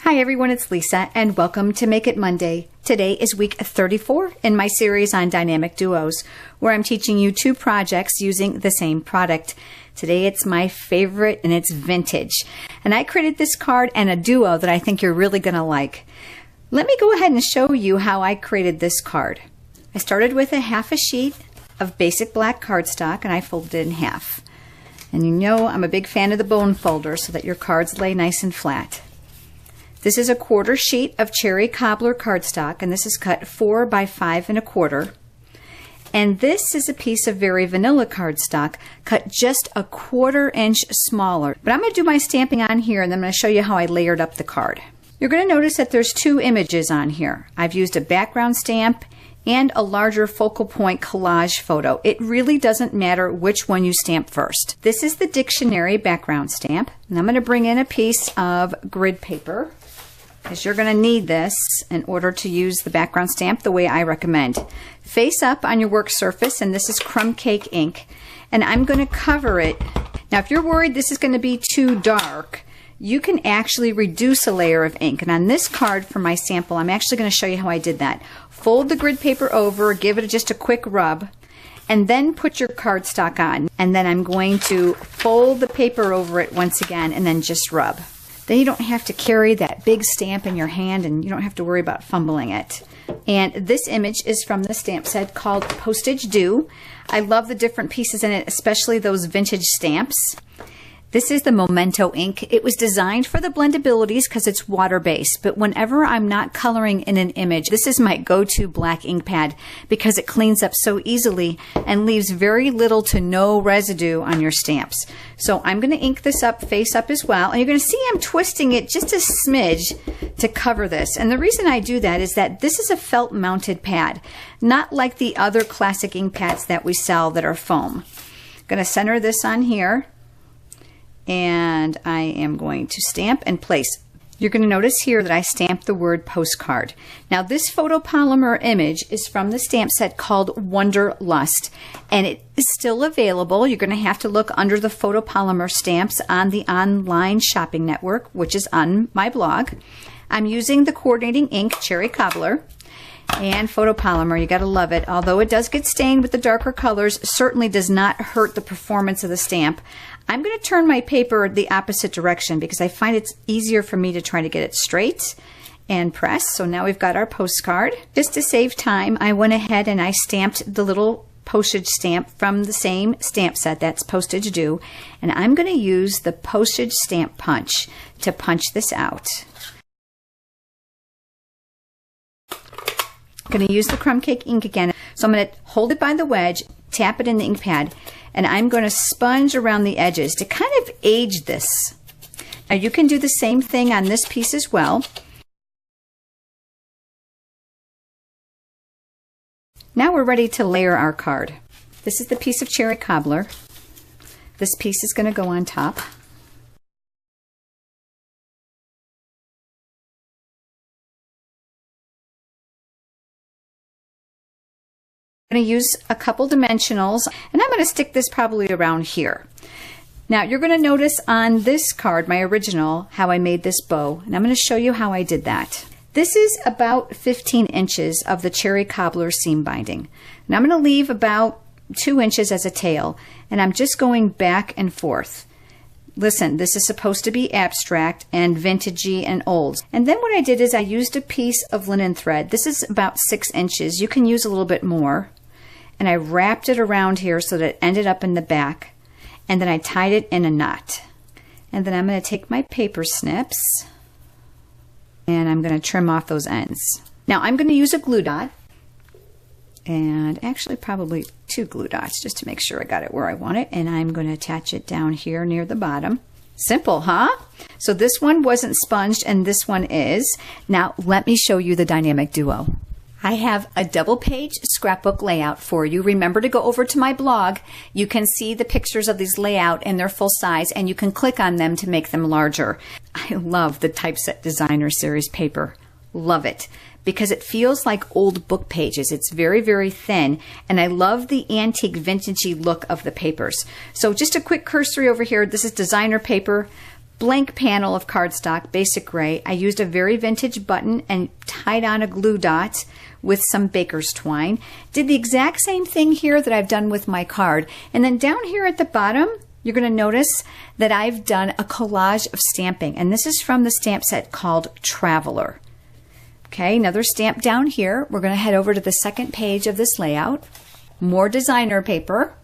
Hi everyone, it's Lisa and welcome to Make It Monday. Today is week 34 in my series on dynamic duos, where I'm teaching you two projects using the same product. Today it's my favorite and it's vintage. And I created this card and a duo that I think you're really going to like. Let me go ahead and show you how I created this card. I started with half a sheet of basic black cardstock and I folded it in half. And you know I'm a big fan of the bone folder so that your cards lay nice and flat. This is a quarter sheet of cherry cobbler cardstock, and this is cut 4 by 5 1/4. And this is a piece of very vanilla cardstock cut just a 1/4 inch smaller. But I'm going to do my stamping on here, and then I'm going to show you how I layered up the card. You're going to notice that there's two images on here. I've used a background stamp and a larger focal point collage photo. It really doesn't matter which one you stamp first. This is the dictionary background stamp, and I'm going to bring in a piece of grid paper, because you're going to need this in order to use the background stamp the way I recommend. Face up on your work surface, and this is crumb cake ink, and I'm going to cover it. Now if you're worried this is going to be too dark, you can actually reduce a layer of ink, and on this card for my sample I'm actually going to show you how I did that. Fold the grid paper over, give it just a quick rub, and then put your cardstock on, and then I'm going to fold the paper over it once again and then just rub. Then you don't have to carry that big stamp in your hand and you don't have to worry about fumbling it. And this image is from the stamp set called Postage Due. I love the different pieces in it, especially those vintage stamps. This is the Memento ink. It was designed for the blendabilities because it's water-based, but whenever I'm not coloring in an image, this is my go-to black ink pad because it cleans up so easily and leaves very little to no residue on your stamps. So I'm going to ink this up face up as well, and you're going to see I'm twisting it just a smidge to cover this. And the reason I do that is that this is a felt mounted pad, not like the other classic ink pads that we sell that are foam. I'm going to center this on here, and I am going to stamp and place. You're going to notice here that I stamped the word postcard. Now this photopolymer image is from the stamp set called Wonderlust, and it is still available. You're going to have to look under the photopolymer stamps on the online shopping network, which is on my blog. I'm using the coordinating ink cherry cobbler and photopolymer. You gotta love it. Although it does get stained with the darker colors, certainly does not hurt the performance of the stamp. I'm going to turn my paper the opposite direction because I find it's easier for me to try to get it straight and press. So now we've got our postcard. Just to save time, I went ahead and I stamped the little postage stamp from the same stamp set, that's Postage Due, and I'm going to use the postage stamp punch to punch this out. I'm going to use the crumb cake ink again. So I'm going to hold it by the wedge, tap it in the ink pad, and I'm going to sponge around the edges to kind of age this. Now you can do the same thing on this piece as well. Now we're ready to layer our card. This is the piece of cherry cobbler. This piece is going to go on top. I'm going to use a couple dimensionals, and I'm going to stick this probably around here. Now you're going to notice on this card, my original, how I made this bow, and I'm going to show you how I did that. This is about 15 inches of the cherry cobbler seam binding, and I'm going to leave about 2 inches as a tail, and I'm just going back and forth. Listen, this is supposed to be abstract and vintagey and old. And then what I did is I used a piece of linen thread. This is about 6 inches. You can use a little bit more. And I wrapped it around here so that it ended up in the back, and then I tied it in a knot. And then I'm going to take my paper snips and I'm going to trim off those ends. Now I'm going to use a glue dot, and actually probably 2 glue dots just to make sure I got it where I want it, and I'm going to attach it down here near the bottom. Simple, huh? So this one wasn't sponged and this one is. Now let me show you the dynamic duo. I have a double-page scrapbook layout for you. Remember to go over to my blog. You can see the pictures of these layout in their full size, and you can click on them to make them larger. I love the Typeset Designer Series paper. Love it. Because it feels like old book pages. It's very, very thin, and I love the antique vintagey look of the papers. So just a quick cursory over here. This is designer paper. blank panel of cardstock, basic gray. I used a very vintage button and tied on a glue dot with some baker's twine. Did the exact same thing here that I've done with my card. And then down here at the bottom, you're going to notice that I've done a collage of stamping. And this is from the stamp set called Traveler. Okay, another stamp down here. We're going to head over to the second page of this layout. More designer paper.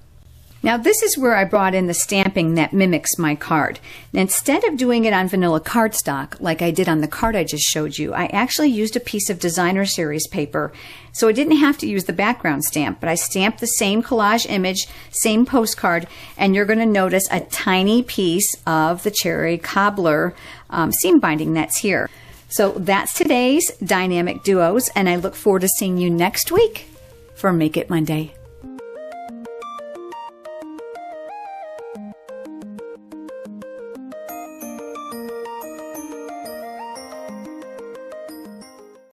Now this is where I brought in the stamping that mimics my card. And instead of doing it on vanilla cardstock like I did on the card I just showed you, I actually used a piece of designer series paper. So I didn't have to use the background stamp, but I stamped the same collage image, same postcard, and you're going to notice a tiny piece of the cherry cobbler seam binding that's here. So that's today's Dynamic Duos, and I look forward to seeing you next week for Make It Monday.